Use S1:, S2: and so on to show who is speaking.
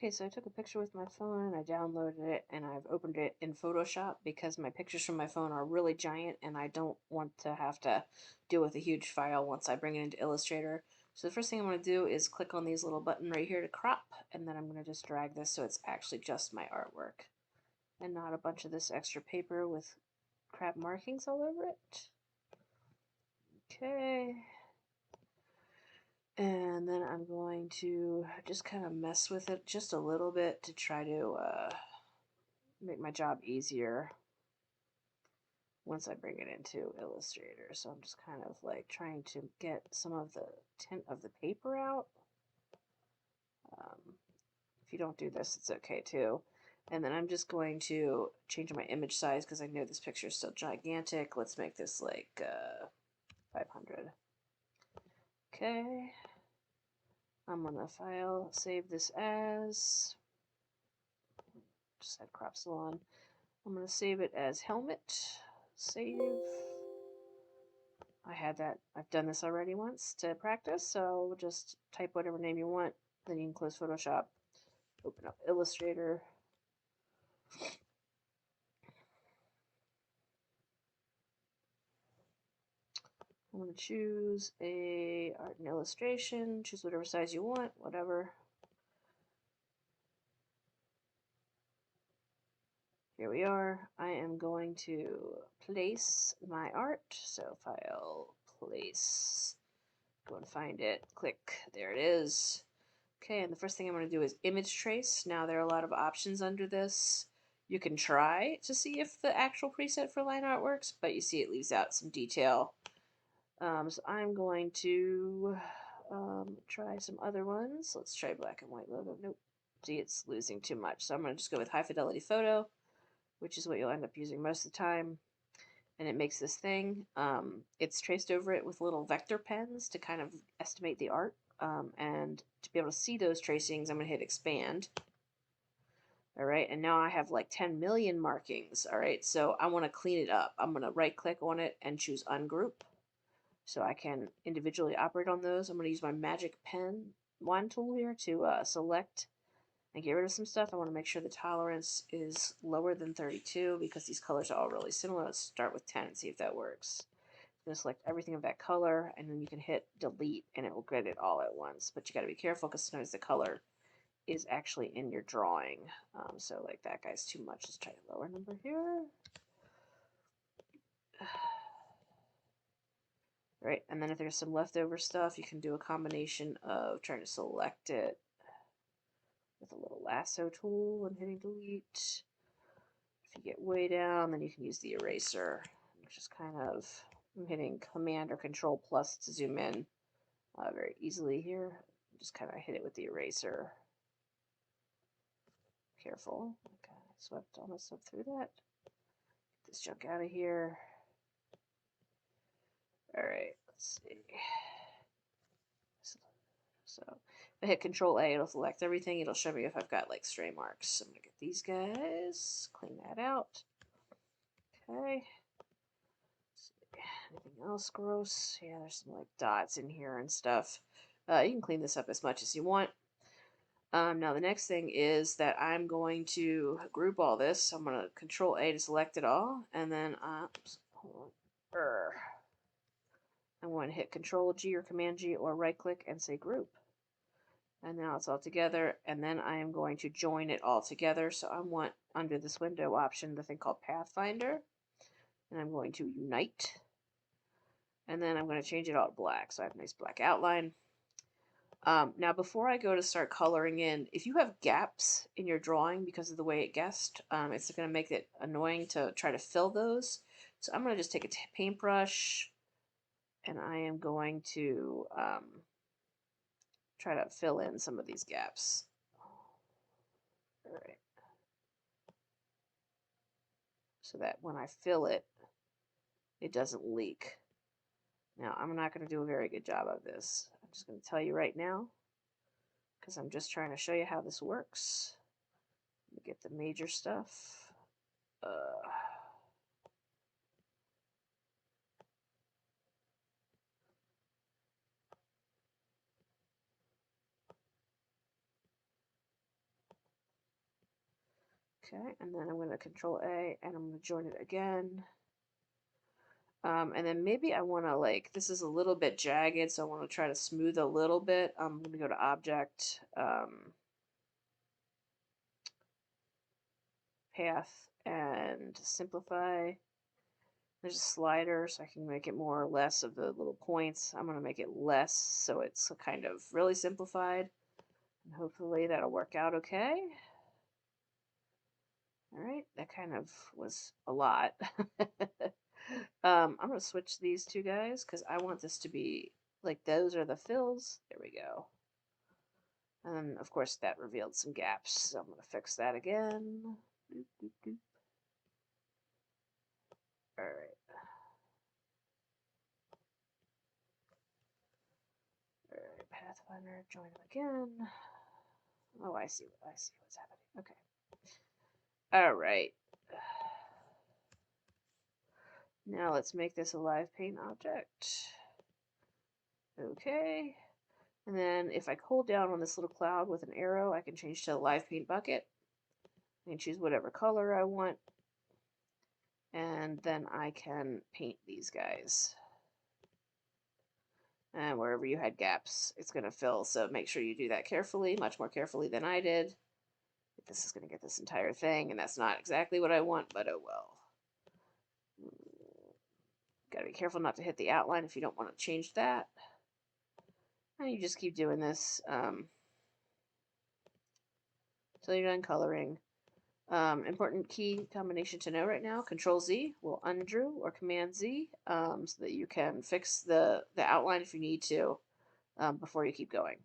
S1: Okay, so I took a picture with my phone and I downloaded it and I've opened it in Photoshop because my pictures from my phone are really giant and I don't want to have to deal with a huge file once I bring it into Illustrator. So the first thing I'm going to do is click on these little button right here to crop, and then I'm going to just drag this so it's actually just my artwork and not a bunch of this extra paper with crap markings all over it. Okay. And then I'm going to just kind of mess with it just a little bit to try to make my job easier once I bring it into Illustrator. So I'm just kind of like trying to get some of the tint of the paper out. If you don't do this, it's okay too. And then I'm just going to change my image size because I know this picture is still gigantic. Let's make this like 500. Okay. I'm on the file, save this as, just had crop salon. I'm going to save it as helmet, save. I've done this already once to practice, so just type whatever name you want, then you can close Photoshop, open up Illustrator. I'm going to choose a art and illustration, choose whatever size you want, whatever. Here we are. I am going to place my art, so file, place, go and find it, click, there it is. Okay, and the first thing I'm going to do is image trace. Now there are a lot of options under this. You can try to see if the actual preset for line art works, but you see it leaves out some detail. So I'm going to try some other ones. Let's try black and white logo. Nope. See, it's losing too much. So I'm going to just go with high fidelity photo, which is what you'll end up using most of the time. And it makes this thing. It's traced over it with little vector pens to kind of estimate the art. And to be able to see those tracings, I'm going to hit expand. All right, and now I have like 10 million markings. All right, so I want to clean it up. I'm going to right click on it and choose ungroup so I can individually operate on those. I'm going to use my magic pen wand tool here to select and get rid of some stuff. I want to make sure the tolerance is lower than 32 because these colors are all really similar. Let's start with 10 and see if that works. I'm going to select everything of that color, and then you can hit delete and it will get it all at once. But you got to be careful because sometimes the color is actually in your drawing. So like that guy's too much. Let's try a lower number here. Right, and then if there's some leftover stuff, you can do a combination of trying to select it with a little lasso tool and hitting delete. If you get way down, then you can use the eraser, which is kind of, I'm hitting Command or Control plus to zoom in very easily here. Just kind of hit it with the eraser. Careful. Okay, I swept almost up through that. Get this junk out of here. All right, let's see. So if I hit Control A, it'll select everything. It'll show me if I've got like stray marks. So I'm gonna get these guys, clean that out. Okay. Anything else gross? Yeah, there's some like dots in here and stuff. You can clean this up as much as you want. Now the next thing is that I'm going to group all this. I'm going to Control A to select it all, and then I'm going to hit Control G or Command G or right click and say group. And now it's all together, and then I am going to join it all together. So I want under this window option the thing called Pathfinder, and I'm going to unite. And then I'm going to change it all to black, so I have a nice black outline. Now, before I go to start coloring in, if you have gaps in your drawing because of the way it guessed, it's going to make it annoying to try to fill those. So I'm going to just take a paintbrush, and I am going to try to fill in some of these gaps. All right. So that when I fill it, it doesn't leak. Now, I'm not going to do a very good job of this. I'm just going to tell you right now, because I'm just trying to show you how this works. Let me get the major stuff. Okay, and then I'm going to Control A and I'm going to join it again. And then maybe I want to like, this is a little bit jagged, so I want to try to smooth a little bit. I'm going to go to Object, Path, and Simplify. There's a slider, so I can make it more or less of the little points. I'm going to make it less, so it's kind of really simplified. And hopefully that'll work out okay. All right, that kind of was a lot. I'm going to switch these two guys because I want this to be like those are the fills. There we go. And then, of course, that revealed some gaps. So I'm going to fix that again. Doop, doop, doop. All right. All right, Pathfinder, join them again. Oh, I see what's happening. Okay. All right. Now let's make this a live paint object. Okay. And then if I hold down on this little cloud with an arrow, I can change to a live paint bucket. I can choose whatever color I want. And then I can paint these guys. And wherever you had gaps, it's going to fill. So make sure you do that carefully, much more carefully than I did. This is going to get this entire thing, and that's not exactly what I want, but oh well. Got to be careful not to hit the outline if you don't want to change that. And you just keep doing this until you're done coloring. Important key combination to know right now, Control Z will undo or Command Z so that you can fix the outline if you need to before you keep going.